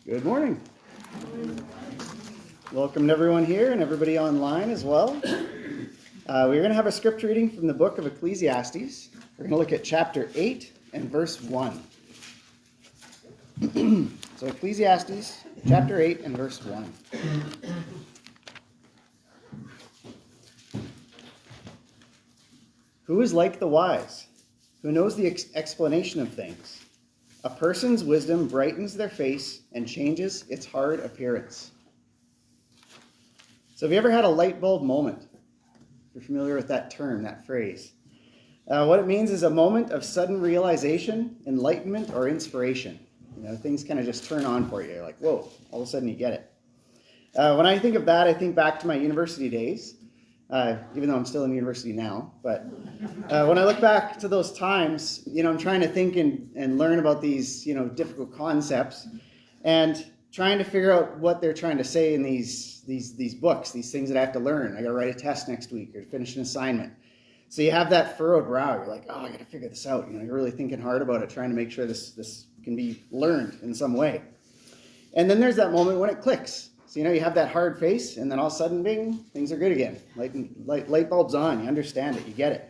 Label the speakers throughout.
Speaker 1: Good morning. Welcome to everyone here and everybody online as well. We're going to have a scripture reading from the book of Ecclesiastes. We're going to look at chapter 8 and verse 1. So Ecclesiastes chapter 8 and verse 1. Who is like the wise, who knows the explanation of things? A person's wisdom brightens their face and changes its hard appearance. So have you ever had a light bulb moment? You're familiar with that term, that phrase. What it means is a moment of sudden realization, enlightenment, or inspiration. Things kind of just turn on for you. You're like, whoa, all of a sudden you get it. When I think of that, I think back to my university days, even though I'm still in university now. But when I look back to those times, I'm trying to think and learn about these, difficult concepts and trying to figure out what they're trying to say in these books, these things that I have to learn. I got to write a test next week or finish an assignment. So you have that furrowed brow. You're like, oh, I got to figure this out. You're really thinking hard about it, trying to make sure this can be learned in some way. And then there's that moment when it clicks. So, you have that hard face, and then all of a sudden, bing, things are good again. Light bulb's on. You understand it. You get it.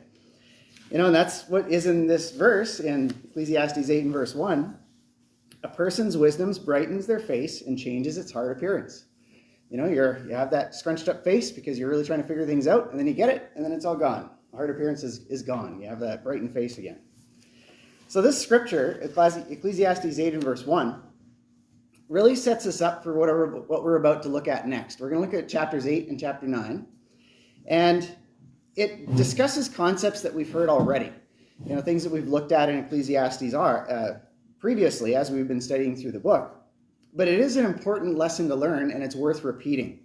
Speaker 1: And that's what is in this verse in Ecclesiastes 8 and verse 1. A person's wisdom brightens their face and changes its hard appearance. You have that scrunched up face because you're really trying to figure things out, and then you get it, and then it's all gone. The hard appearance is gone. You have that brightened face again. So this scripture, Ecclesiastes 8 and verse 1, really sets us up for what we're about to look at next. We're going to look at chapters 8 and chapter 9. And it discusses concepts that we've heard already. Things that we've looked at in Ecclesiastes previously as we've been studying through the book. But it is an important lesson to learn, and it's worth repeating.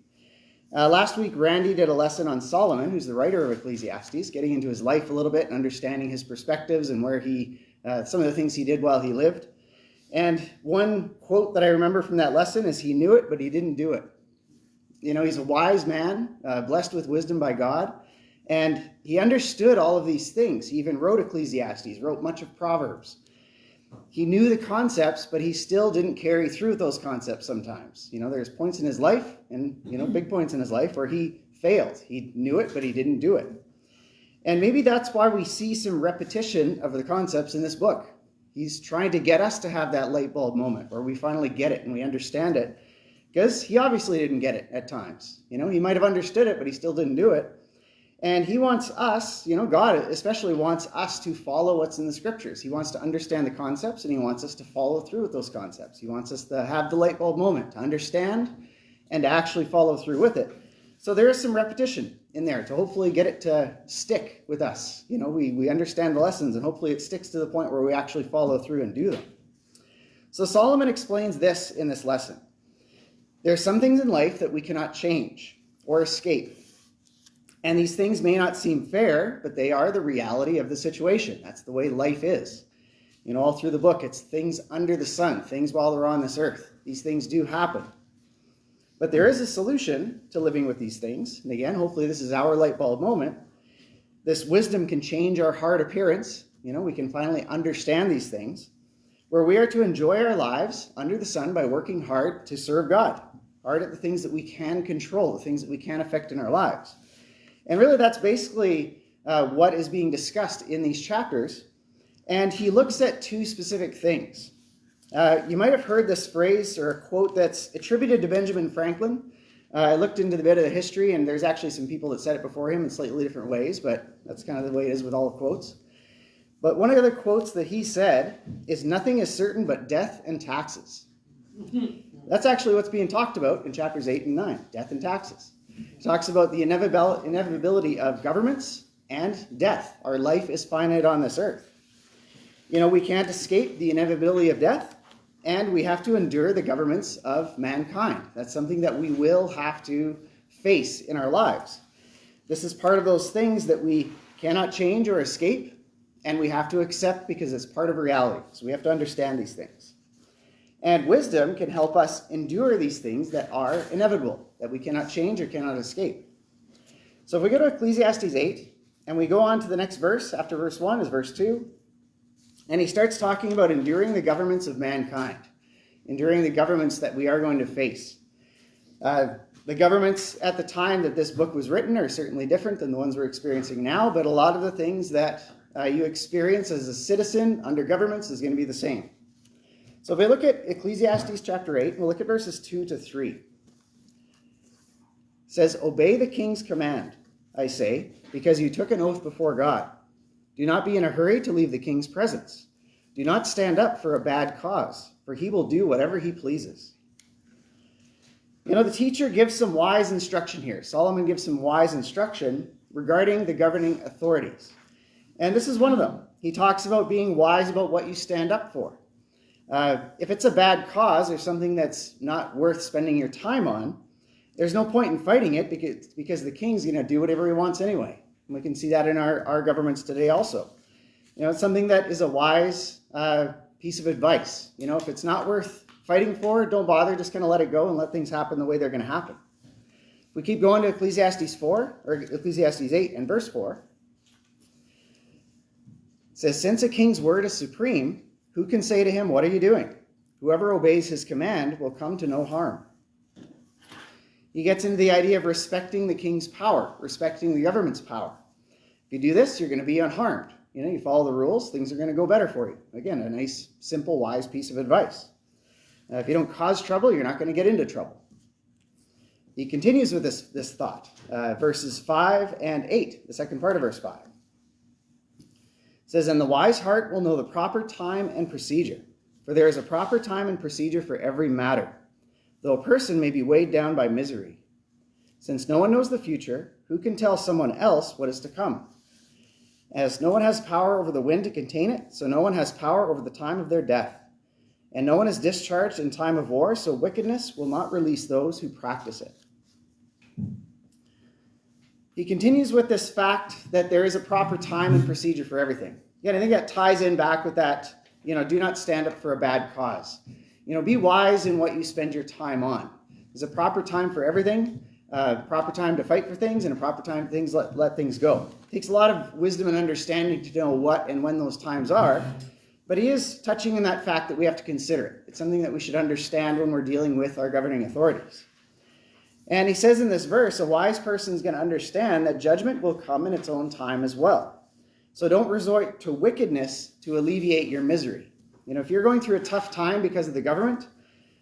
Speaker 1: Last week, Randy did a lesson on Solomon, who's the writer of Ecclesiastes, getting into his life a little bit and understanding his perspectives and where some of the things he did while he lived. And one quote that I remember from that lesson is, he knew it, but he didn't do it. He's a wise man, blessed with wisdom by God, and he understood all of these things. He even wrote Ecclesiastes, wrote much of Proverbs. He knew the concepts, but he still didn't carry through those concepts sometimes. There's points in his life, and, big points in his life where he failed. He knew it, but he didn't do it. And maybe that's why we see some repetition of the concepts in this book. He's trying to get us to have that light bulb moment where we finally get it and we understand it, because he obviously didn't get it at times. He might have understood it, but he still didn't do it. And he wants us, God especially wants us to follow what's in the scriptures. He wants to understand the concepts, and he wants us to follow through with those concepts. He wants us to have the light bulb moment, to understand and to actually follow through with it. So there is some repetition in there to hopefully get it to stick with us. We understand the lessons, and hopefully it sticks to the point where we actually follow through and do them. So Solomon explains this in this lesson. There are some things in life that we cannot change or escape. And these things may not seem fair, but they are the reality of the situation. That's the way life is. All through the book, it's things under the sun, things while they're on this earth. These things do happen. But there is a solution to living with these things. And again, hopefully this is our light bulb moment. This wisdom can change our hard appearance. We can finally understand these things, where we are to enjoy our lives under the sun by working hard to serve God, hard at the things that we can control, the things that we can affect in our lives. And really that's basically what is being discussed in these chapters. And he looks at two specific things. You might have heard this phrase or a quote that's attributed to Benjamin Franklin. I looked into the bit of the history, and there's actually some people that said it before him in slightly different ways, but that's kind of the way it is with all quotes. But one of the other quotes that he said is, "Nothing is certain but death and taxes." That's actually what's being talked about in chapters 8 and 9, death and taxes. It talks about the inevitability of governments and death. Our life is finite on this earth. We can't escape the inevitability of death, and we have to endure the governments of mankind. That's something that we will have to face in our lives. This is part of those things that we cannot change or escape, and we have to accept because it's part of reality. So we have to understand these things. And wisdom can help us endure these things that are inevitable, that we cannot change or cannot escape. So if we go to Ecclesiastes 8, and we go on to the next verse, after verse 1 is verse 2, and he starts talking about enduring the governments of mankind. enduring the governments that we are going to face. The governments at the time that this book was written are certainly different than the ones we're experiencing now, but a lot of the things that you experience as a citizen under governments is going to be the same. So if we look at Ecclesiastes chapter 8, we'll look at verses 2 to 3. It says, "Obey the king's command, I say, because you took an oath before God. Do not be in a hurry to leave the king's presence. Do not stand up for a bad cause, for he will do whatever he pleases." The teacher gives some wise instruction here. Solomon gives some wise instruction regarding the governing authorities. And this is one of them. He talks about being wise about what you stand up for. If it's a bad cause or something that's not worth spending your time on, there's no point in fighting it because the king's going to do whatever he wants anyway. And we can see that in our governments today also. It's something that is a wise piece of advice. If it's not worth fighting for, don't bother, just kind of let it go and let things happen the way they're going to happen. If we keep going to Ecclesiastes 8 and verse 4, it says, "Since a king's word is supreme, who can say to him, 'What are you doing?' Whoever obeys his command will come to no harm." He gets into the idea of respecting the king's power, respecting the government's power. If you do this, you're going to be unharmed. You follow the rules, things are going to go better for you. Again, a nice, simple, wise piece of advice. If you don't cause trouble, you're not going to get into trouble. He continues with this thought. Verses 5 and 8, the second part of verse 5. It says, "And the wise heart will know the proper time and procedure, for there is a proper time and procedure for every matter, though a person may be weighed down by misery. Since no one knows the future, who can tell someone else what is to come? As no one has power over the wind to contain it, so no one has power over the time of their death. And no one is discharged in time of war, so wickedness will not release those who practice it." He continues with this fact that there is a proper time and procedure for everything. Again, I think that ties in back with that, do not stand up for a bad cause. Be wise in what you spend your time on. There's a proper time for everything, proper time to fight for things, and a proper time to let things go. It takes a lot of wisdom and understanding to know what and when those times are. But he is touching on that fact that we have to consider it. It's something that we should understand when we're dealing with our governing authorities. And he says in this verse, a wise person is going to understand that judgment will come in its own time as well. So don't resort to wickedness to alleviate your misery. If you're going through a tough time because of the government,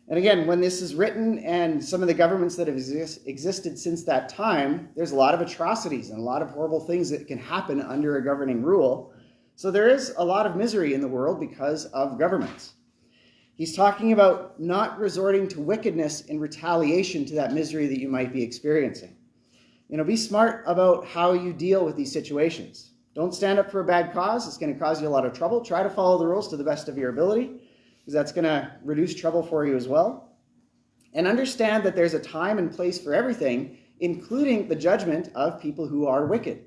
Speaker 1: and again, when this is written and some of the governments that have existed since that time, there's a lot of atrocities and a lot of horrible things that can happen under a governing rule. So there is a lot of misery in the world because of governments. He's talking about not resorting to wickedness in retaliation to that misery that you might be experiencing. Be smart about how you deal with these situations. Don't stand up for a bad cause. It's going to cause you a lot of trouble. Try to follow the rules to the best of your ability, because that's going to reduce trouble for you as well. And understand that there's a time and place for everything, including the judgment of people who are wicked.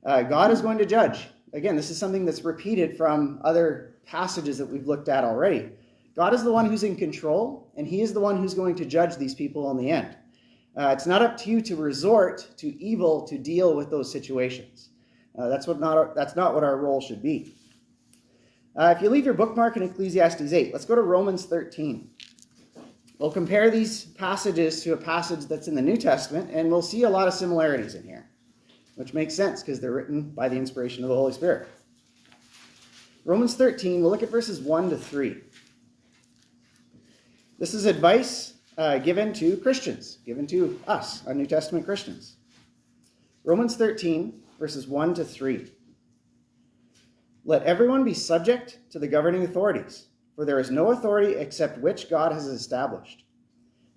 Speaker 1: God is going to judge. Again, this is something that's repeated from other passages that we've looked at already. God is the one who's in control, and he is the one who's going to judge these people in the end. It's not up to you to resort to evil to deal with those situations. That's not what our role should be. If you leave your bookmark in Ecclesiastes 8, let's go to Romans 13. We'll compare these passages to a passage that's in the New Testament, and we'll see a lot of similarities in here, which makes sense because they're written by the inspiration of the Holy Spirit. Romans 13, we'll look at verses 1 to 3. This is advice given to Christians, given to us, our New Testament Christians. Romans 13, verses 1 to 3. "Let everyone be subject to the governing authorities, for there is no authority except which God has established.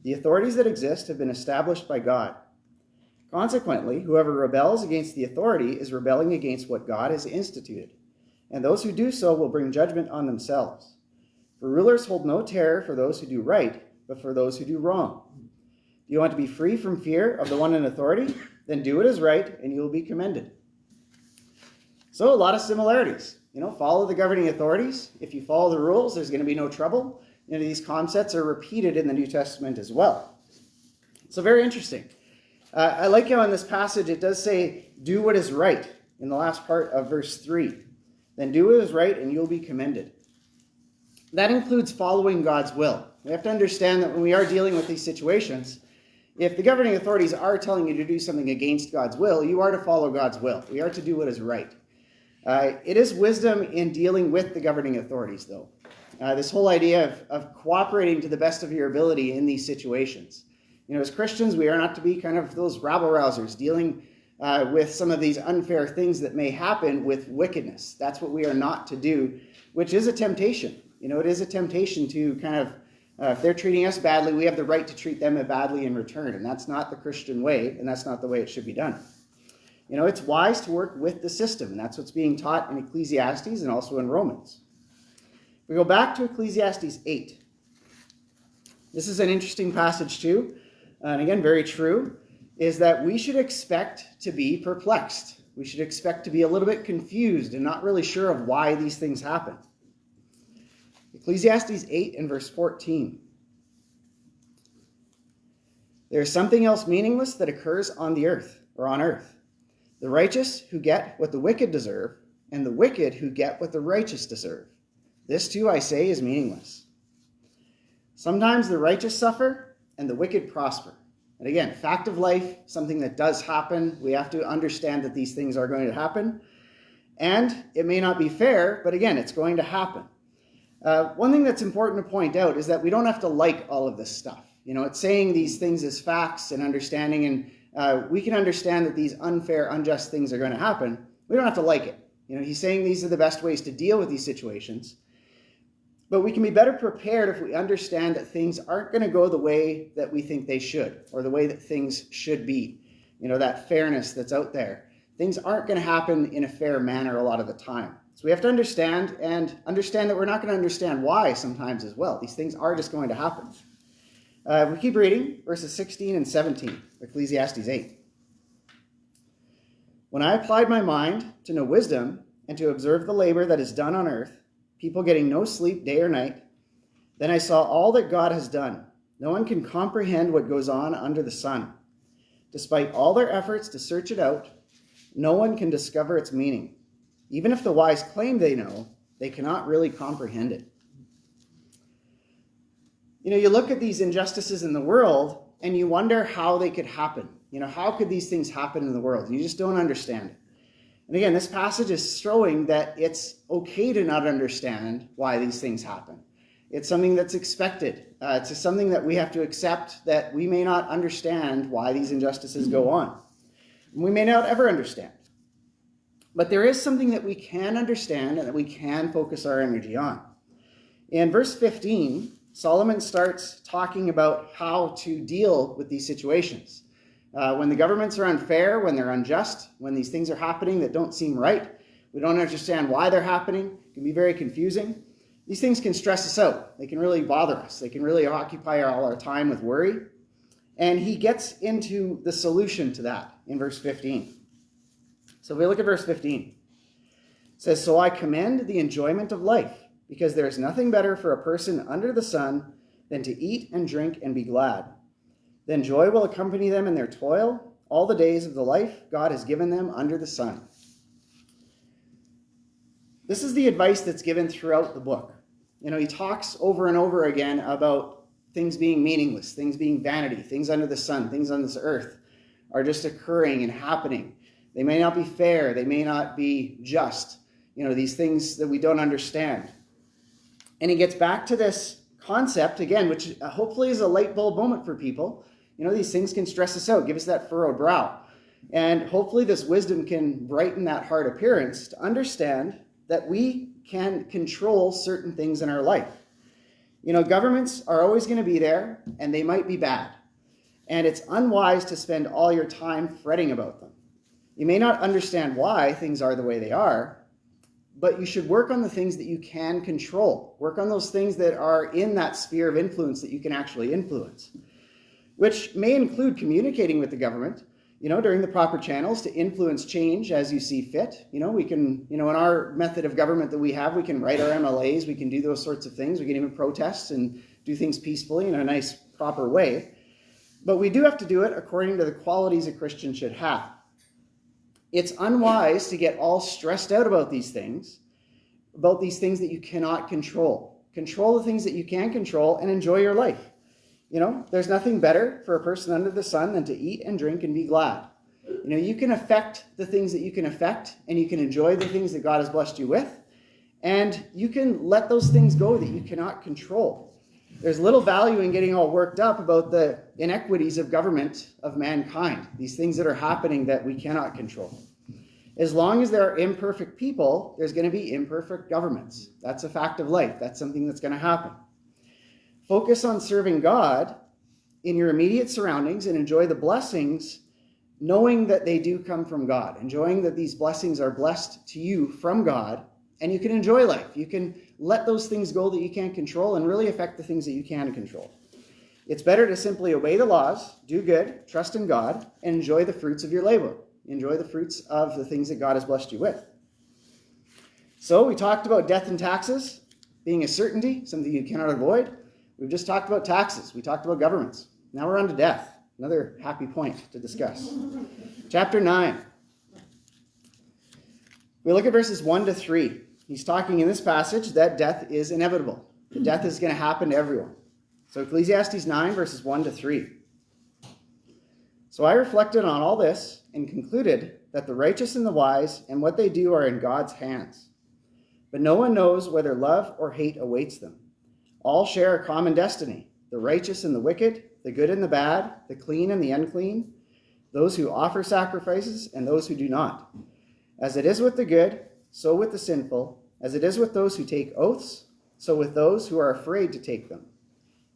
Speaker 1: The authorities that exist have been established by God. Consequently, whoever rebels against the authority is rebelling against what God has instituted, and those who do so will bring judgment on themselves. For rulers hold no terror for those who do right, but for those who do wrong. Do you want to be free from fear of the one in authority? Then do what is right, and you will be commended." So a lot of similarities. Follow the governing authorities. If you follow the rules, there's going to be no trouble. These concepts are repeated in the New Testament as well. So very interesting. I like how in this passage it does say, do what is right, in the last part of verse 3. Then do what is right, and you'll be commended. That includes following God's will. We have to understand that when we are dealing with these situations, if the governing authorities are telling you to do something against God's will, you are to follow God's will. We are to do what is right. It is wisdom in dealing with the governing authorities, though. This whole idea of cooperating to the best of your ability in these situations. As Christians, we are not to be kind of those rabble-rousers dealing with some of these unfair things that may happen with wickedness. That's what we are not to do, which is a temptation. It is a temptation to kind of, if they're treating us badly, we have the right to treat them badly in return. And that's not the Christian way, and that's not the way it should be done. It's wise to work with the system, and that's what's being taught in Ecclesiastes and also in Romans. We go back to Ecclesiastes 8. This is an interesting passage too, and again, very true, is that we should expect to be perplexed. We should expect to be a little bit confused and not really sure of why these things happen. Ecclesiastes 8 and verse 14. There is something else meaningless that occurs on the earth, or on earth. The righteous who get what the wicked deserve, and the wicked who get what the righteous deserve. This too, I say, is meaningless. Sometimes the righteous suffer, and the wicked prosper. And again, fact of life, something that does happen. We have to understand that these things are going to happen. And it may not be fair, but again, it's going to happen. One thing that's important to point out is that we don't have to like all of this stuff. It's saying these things as facts and understanding, and we can understand that these unfair, unjust things are going to happen. We don't have to like it. He's saying these are the best ways to deal with these situations. But we can be better prepared if we understand that things aren't going to go the way that we think they should, or the way that things should be. That fairness that's out there. Things aren't going to happen in a fair manner a lot of the time. So we have to understand that we're not going to understand why sometimes as well. These things are just going to happen. We keep reading verses 16 and 17, Ecclesiastes 8. When I applied my mind to know wisdom and to observe the labor that is done on earth, people getting no sleep day or night, then I saw all that God has done. No one can comprehend what goes on under the sun. Despite all their efforts to search it out, no one can discover its meaning. Even if the wise claim they know, they cannot really comprehend it. You look at these injustices in the world and you wonder how they could happen. How could these things happen in the world? You just don't understand it. And again, this passage is showing that it's okay to not understand why these things happen. It's something that's expected. It's just something that we have to accept, that we may not understand why these injustices go on. We may not ever understand. But there is something that we can understand and that we can focus our energy on. In verse 15, Solomon starts talking about how to deal with these situations. When the governments are unfair, when they're unjust, when these things are happening that don't seem right, we don't understand why they're happening, it can be very confusing. These things can stress us out. They can really bother us. They can really occupy all our time with worry. And he gets into the solution to that in verse 15. So if we look at verse 15, it says, So I commend the enjoyment of life, because there is nothing better for a person under the sun than to eat and drink and be glad. Then joy will accompany them in their toil, all the days of the life God has given them under the sun. This is the advice that's given throughout the book. He talks over and over again about things being meaningless, things being vanity, things under the sun, things on this earth are just occurring and happening. They may not be fair. They may not be just. These things that we don't understand. And he gets back to this concept again, which hopefully is a light bulb moment for people. These things can stress us out, give us that furrowed brow. And hopefully this wisdom can brighten that hard appearance to understand that we can control certain things in our life. Governments are always going to be there, and they might be bad. And it's unwise to spend all your time fretting about them. You may not understand why things are the way they are, but you should work on the things that you can control. Work on those things that are in that sphere of influence that you can actually influence, which may include communicating with the government, during the proper channels to influence change as you see fit. We can, in our method of government that we have, we can write our MLAs, we can do those sorts of things. We can even protest and do things peacefully in a nice, proper way. But we do have to do it according to the qualities a Christian should have. It's unwise to get all stressed out about these things that you cannot control. control the things that you can control, and enjoy your life. There's nothing better for a person under the sun than to eat and drink and be glad. You can affect the things that you can affect, and you can enjoy the things that God has blessed you with, and you can let those things go that you cannot control. There's little value in getting all worked up about the inequities of government of mankind, these things that are happening that we cannot control. As long as there are imperfect people, there's going to be imperfect governments. That's a fact of life. That's something that's going to happen. Focus on serving God in your immediate surroundings and enjoy the blessings, knowing that they do come from God, enjoying that these blessings are blessed to you from God, and you can enjoy life. You can let those things go that you can't control and really affect the things that you can control. It's better to simply obey the laws, do good, trust in God, and enjoy the fruits of your labor. Enjoy the fruits of the things that God has blessed you with. So we talked about death and taxes being a certainty, something you cannot avoid. We've just talked about taxes. We talked about governments. Now we're on to death. Another happy point to discuss. Chapter 9. We look at verses 1 to 3. He's talking in this passage that death is inevitable. That death is going to happen to everyone. So Ecclesiastes 9, verses 1 to 3. So I reflected on all this and concluded that the righteous and the wise and what they do are in God's hands. But no one knows whether love or hate awaits them. All share a common destiny, the righteous and the wicked, the good and the bad, the clean and the unclean, those who offer sacrifices and those who do not. As it is with the good, so with the sinful. As it is with those who take oaths, so with those who are afraid to take them.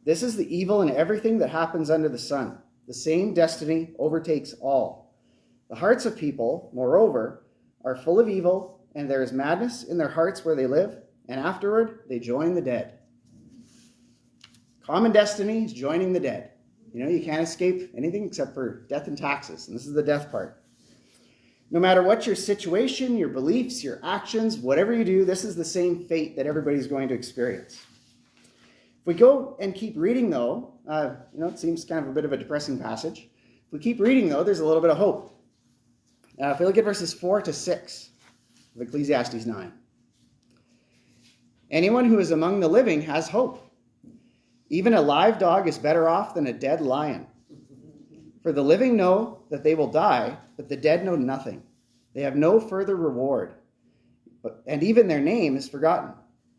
Speaker 1: This is the evil in everything that happens under the sun. The same destiny overtakes all. The hearts of people, moreover, are full of evil, and there is madness in their hearts where they live, and afterward they join the dead. Common destiny is joining the dead. You can't escape anything except for death and taxes, and this is the death part. No matter what your situation, your beliefs, your actions, whatever you do, this is the same fate that everybody's going to experience. If we go and keep reading, though, it seems kind of a bit of a depressing passage. If we keep reading, though, there's a little bit of hope. If we look at verses 4 to 6 of Ecclesiastes 9. Anyone who is among the living has hope. Even a live dog is better off than a dead lion. For the living know that they will die, but the dead know nothing. They have no further reward, and even their name is forgotten.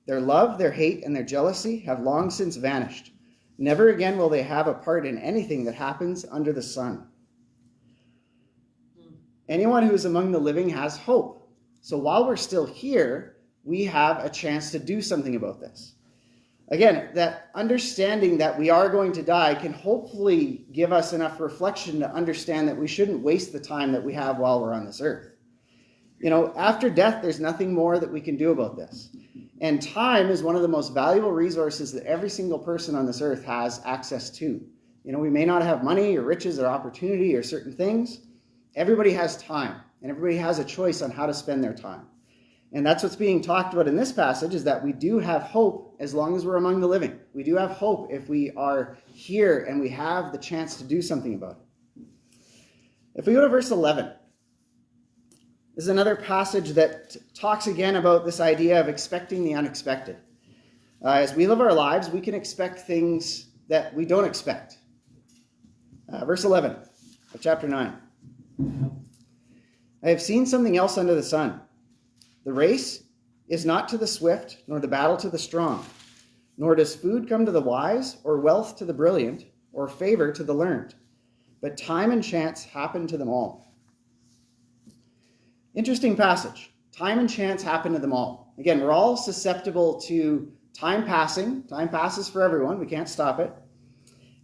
Speaker 1: Their love, their hate, and their jealousy have long since vanished. Never again will they have a part in anything that happens under the sun. Anyone who is among the living has hope. So while we're still here, we have a chance to do something about this. Again, that understanding that we are going to die can hopefully give us enough reflection to understand that we shouldn't waste the time that we have while we're on this earth. After death, there's nothing more that we can do about this. And time is one of the most valuable resources that every single person on this earth has access to. We may not have money or riches or opportunity or certain things. Everybody has time, and everybody has a choice on how to spend their time. And that's what's being talked about in this passage, is that we do have hope as long as we're among the living. We do have hope if we are here and we have the chance to do something about it. If we go to verse 11, this is another passage that talks again about this idea of expecting the unexpected. As we live our lives, we can expect things that we don't expect. Verse 11 of chapter 9. I have seen something else under the sun. The race is not to the swift, nor the battle to the strong, nor does food come to the wise, or wealth to the brilliant, or favor to the learned. But time and chance happen to them all. Interesting passage. Time and chance happen to them all. Again, we're all susceptible to time passing. Time passes for everyone. We can't stop it.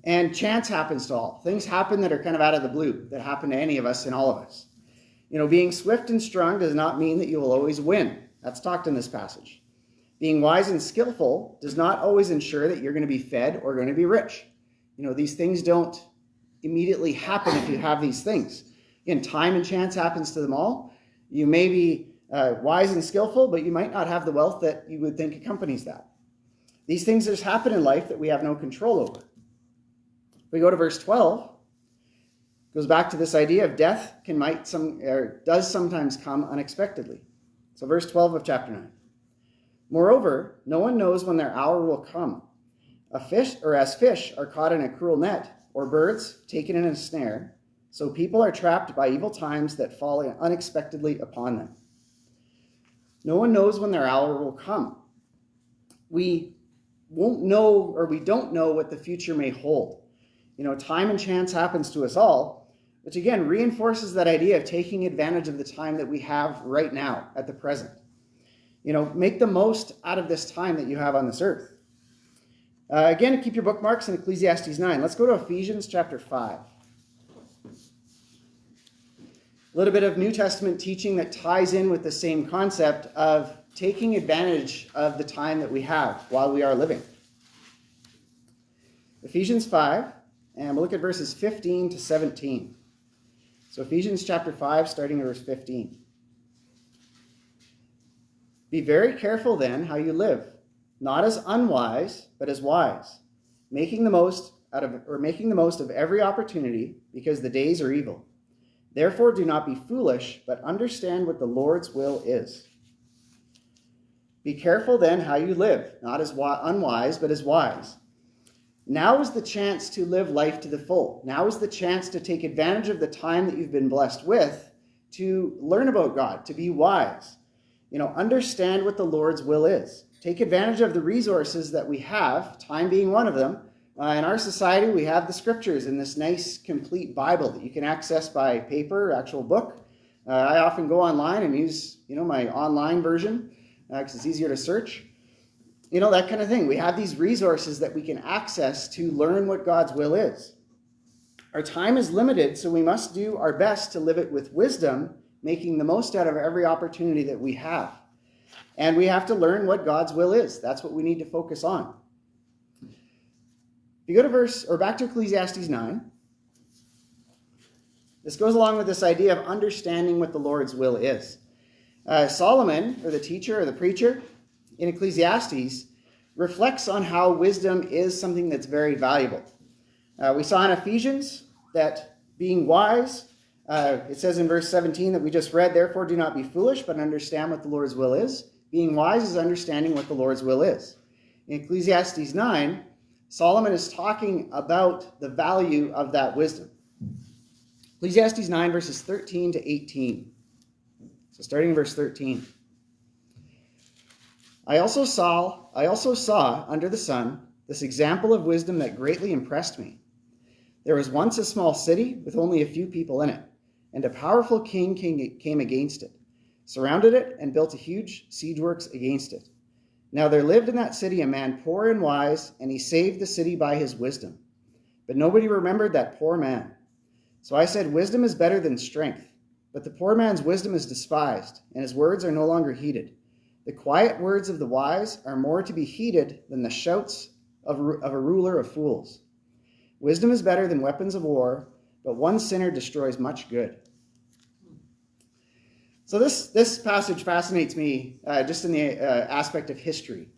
Speaker 1: And chance happens to all. Things happen that are kind of out of the blue, that happen to any of us and all of us. Being swift and strong does not mean that you will always win. That's talked in this passage. Being wise and skillful does not always ensure that you're going to be fed or going to be rich. These things don't immediately happen if you have these things. Again, time and chance happens to them all. You may be wise and skillful, but you might not have the wealth that you would think accompanies that. These things just happen in life that we have no control over. We go to verse 12. Goes back to this idea of death does sometimes come unexpectedly. So verse 12 of chapter 9. Moreover, no one knows when their hour will come. As fish are caught in a cruel net, or birds taken in a snare, so people are trapped by evil times that fall unexpectedly upon them. No one knows when their hour will come. We won't know, or we don't know what the future may hold. Time and chance happens to us all, which again reinforces that idea of taking advantage of the time that we have right now at the present. Make the most out of this time that you have on this earth. Again, keep your bookmarks in Ecclesiastes 9. Let's go to Ephesians chapter 5. A little bit of New Testament teaching that ties in with the same concept of taking advantage of the time that we have while we are living. Ephesians 5, and we'll look at verses 15 to 17. So Ephesians chapter 5, starting at verse 15. Be very careful then how you live, not as unwise, but as wise, making the most of every opportunity, because the days are evil. Therefore do not be foolish, but understand what the Lord's will is. Be careful then how you live, not as unwise, but as wise. Now is the chance to live life to the full. Now is the chance to take advantage of the time that you've been blessed with to learn about God, to be wise. Understand what the Lord's will is. Take advantage of the resources that we have, time being one of them. In our society, we have the scriptures in this nice, complete Bible that you can access by paper, actual book. I often go online and use, my online version because it's easier to search. That kind of thing. We have these resources that we can access to learn what God's will is. Our time is limited, so we must do our best to live it with wisdom, making the most out of every opportunity that we have. And we have to learn what God's will is. That's what we need to focus on. If you go to back to Ecclesiastes 9, this goes along with this idea of understanding what the Lord's will is. Solomon, or the teacher or the preacher in Ecclesiastes, reflects on how wisdom is something that's very valuable. We saw in Ephesians that being wise, it says in verse 17 that we just read, therefore do not be foolish, but understand what the Lord's will is. Being wise is understanding what the Lord's will is. In Ecclesiastes 9, Solomon is talking about the value of that wisdom. Ecclesiastes 9, verses 13 to 18. So starting in verse 13. I also saw under the sun this example of wisdom that greatly impressed me. There was once a small city with only a few people in it, and a powerful king came against it, surrounded it, and built a huge siege works against it. Now there lived in that city a man poor and wise, and he saved the city by his wisdom. But nobody remembered that poor man. So I said, wisdom is better than strength. But the poor man's wisdom is despised, and his words are no longer heeded. The quiet words of the wise are more to be heeded than the shouts of a ruler of fools. Wisdom is better than weapons of war, but one sinner destroys much good. So this passage fascinates me just in the aspect of history.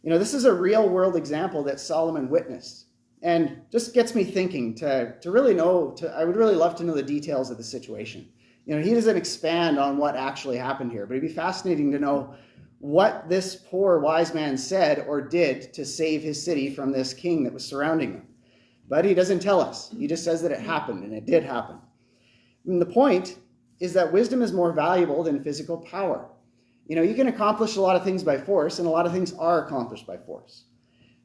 Speaker 1: This is a real world example that Solomon witnessed, and just gets me thinking to really know. I would really love to know the details of the situation. He doesn't expand on what actually happened here, but it'd be fascinating to know what this poor wise man said or did to save his city from this king that was surrounding them. But he doesn't tell us. He just says that it happened, and it did happen. And the point is that wisdom is more valuable than physical power. You can accomplish a lot of things by force, and a lot of things are accomplished by force.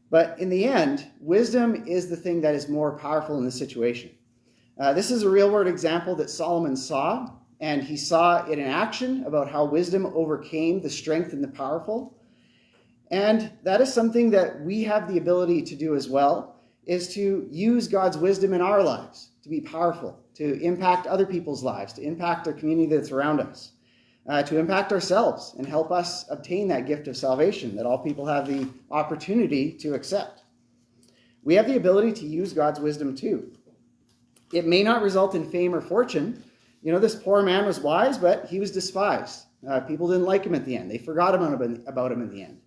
Speaker 1: But in the end, wisdom is the thing that is more powerful in this situation. This is a real-world example that Solomon saw, and he saw it in action about how wisdom overcame the strength and the powerful. And that is something that we have the ability to do as well, is to use God's wisdom in our lives, to be powerful, to impact other people's lives, to impact our community that's around us, to impact ourselves and help us obtain that gift of salvation that all people have the opportunity to accept. We have the ability to use God's wisdom too. It may not result in fame or fortune. This poor man was wise, but he was despised. People didn't like him at the end. They forgot about him in the end.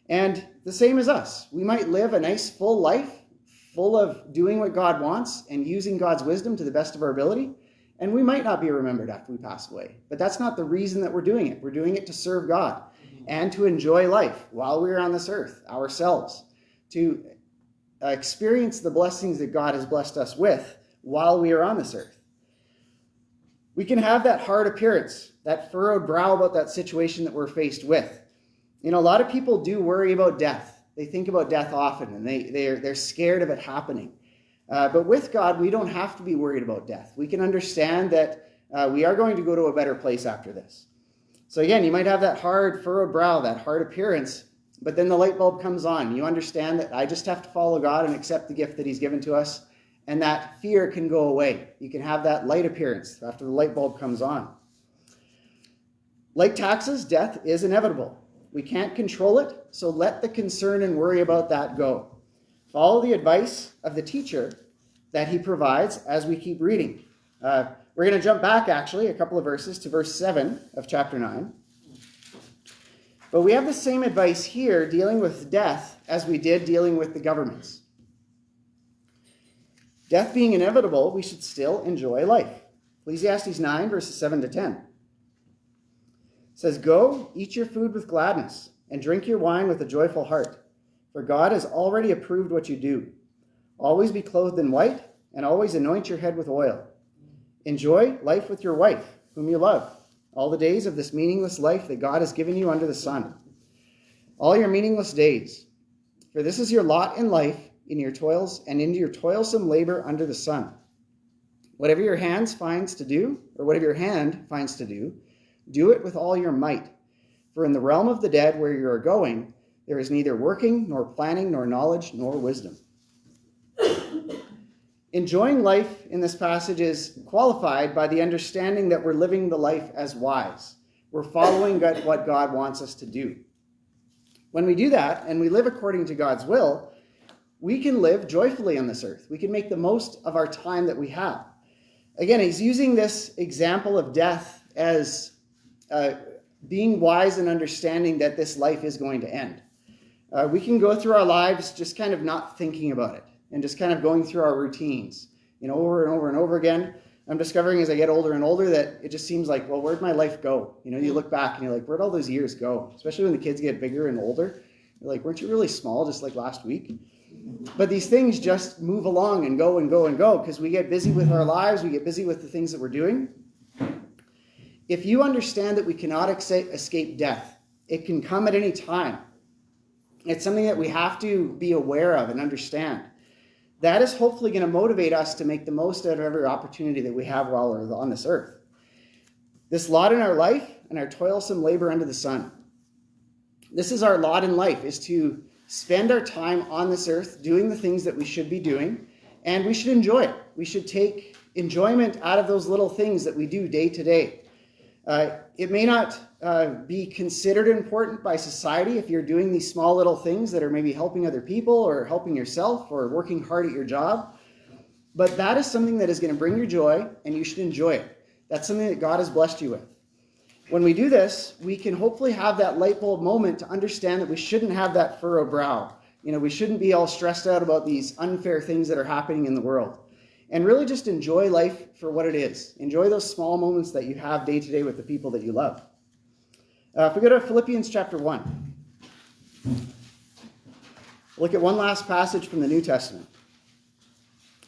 Speaker 1: And the same as us. We might live a nice full life, full of doing what God wants and using God's wisdom to the best of our ability, and we might not be remembered after we pass away. But that's not the reason that we're doing it. We're doing it to serve God. and to enjoy life while we are on this earth ourselves, to experience the blessings that God has blessed us with while we are on this earth. We can have that hard appearance, that furrowed brow about that situation that we're faced with. A lot of people do worry about death. They think about death often, and they're scared of it happening. But with God, we don't have to be worried about death. We can understand that we are going to go to a better place after this. So again, you might have that hard furrowed brow, that hard appearance, but then the light bulb comes on. You understand that I just have to follow God and accept the gift that he's given to us, and that fear can go away. You can have that light appearance after the light bulb comes on. Like taxes, death is inevitable. We can't control it, so let the concern and worry about that go. Follow the advice of the teacher that he provides as we keep reading. We're going to jump back, actually, a couple of verses to verse 7 of chapter 9. But we have the same advice here dealing with death as we did dealing with the governments. Death being inevitable, we should still enjoy life. Ecclesiastes 9, verses 7 to 10. It says, "Go, eat your food with gladness, and drink your wine with a joyful heart, for God has already approved what you do. Always be clothed in white, and always anoint your head with oil. Enjoy life with your wife, whom you love, all the days of this meaningless life that God has given you under the sun. All your meaningless days. For this is your lot in life, in your toils, and into your toilsome labor under the sun. Whatever your hand finds to do, do it with all your might. For in the realm of the dead where you are going, there is neither working, nor planning, nor knowledge, nor wisdom." Enjoying life in this passage is qualified by the understanding that we're living the life as wise. We're following what God wants us to do. When we do that, and we live according to God's will, we can live joyfully on this earth. We can make the most of our time that we have. Again, he's using this example of death as being wise and understanding that this life is going to end. We can go through our lives just kind of not thinking about it and just kind of going through our routines, over and over and over again. I'm discovering as I get older and older that it just seems like, well, where'd my life go? You look back and you're like, where'd all those years go? Especially when the kids get bigger and older. You're like, weren't you really small just like last week? But these things just move along and go and go and go because we get busy with our lives. We get busy with the things that we're doing. If you understand that we cannot escape death, it can come at any time. It's something that we have to be aware of and understand. That is hopefully going to motivate us to make the most out of every opportunity that we have while we're on this earth. This lot in our life and our toilsome labor under the sun. This is our lot in life, is to spend our time on this earth doing the things that we should be doing, and we should enjoy it. We should take enjoyment out of those little things that we do day to day. It may not be considered important by society if you're doing these small little things that are maybe helping other people or helping yourself or working hard at your job, but that is something that is going to bring you joy, and you should enjoy it. That's something that God has blessed you with. When we do this, we can hopefully have that light bulb moment to understand that we shouldn't have that furrowed brow. We shouldn't be all stressed out about these unfair things that are happening in the world. And really just enjoy life for what it is. Enjoy those small moments that you have day to day with the people that you love. If we go to Philippians chapter 1, look at one last passage from the New Testament.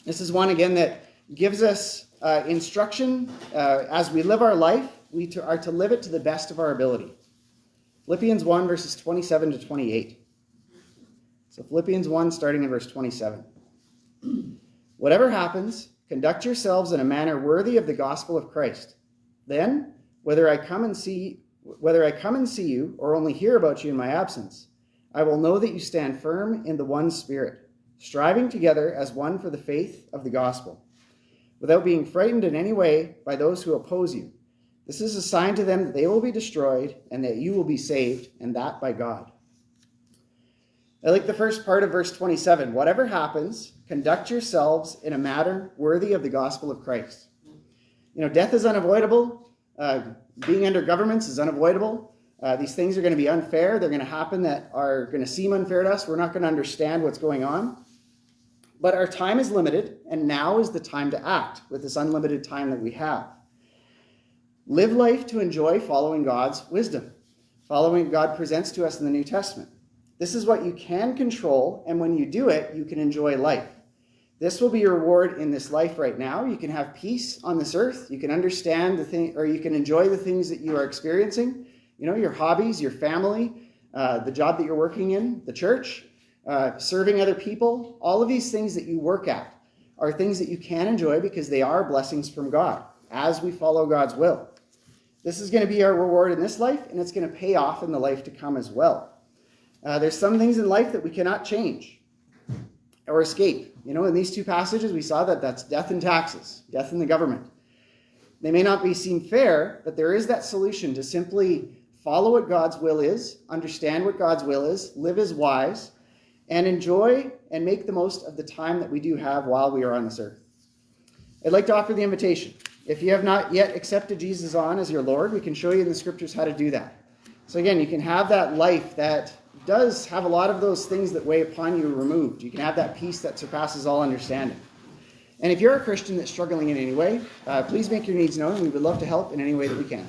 Speaker 1: This is one, again, that gives us instruction as we live our life. We are to live it to the best of our ability. Philippians 1, verses 27 to 28. So Philippians 1, starting in verse 27. "Whatever happens, conduct yourselves in a manner worthy of the gospel of Christ. Then, whether I come and see you or only hear about you in my absence, I will know that you stand firm in the one Spirit, striving together as one for the faith of the gospel, without being frightened in any way by those who oppose you. This is a sign to them that they will be destroyed and that you will be saved, and that by God." I like the first part of verse 27. Whatever happens, conduct yourselves in a manner worthy of the gospel of Christ. Death is unavoidable. Being under governments is unavoidable. These things are going to be unfair. They're going to happen that are going to seem unfair to us. We're not going to understand what's going on. But our time is limited, and now is the time to act with this unlimited time that we have. Live life to enjoy following God's wisdom. following what God presents to us in the New Testament. This is what you can control, and when you do it, you can enjoy life. This will be your reward in this life right now. You can have peace on this earth. You can understand or you can enjoy the things that you are experiencing. Your hobbies, your family, the job that you're working in, the church, serving other people. All of these things that you work at are things that you can enjoy because they are blessings from God as we follow God's will. This is going to be our reward in this life, and it's going to pay off in the life to come as well. There's some things in life that we cannot change or escape. In these two passages, we saw that that's death and taxes, death in the government. They may not seem fair, but there is that solution to simply follow what God's will is, understand what God's will is, live as wise, and enjoy and make the most of the time that we do have while we are on this earth. I'd like to offer the invitation. If you have not yet accepted Jesus as your Lord, we can show you in the scriptures how to do that. So again, you can have that life that does have a lot of those things that weigh upon you removed. You can have that peace that surpasses all understanding. And if you're a Christian that's struggling in any way, please make your needs known, and we would love to help in any way that we can.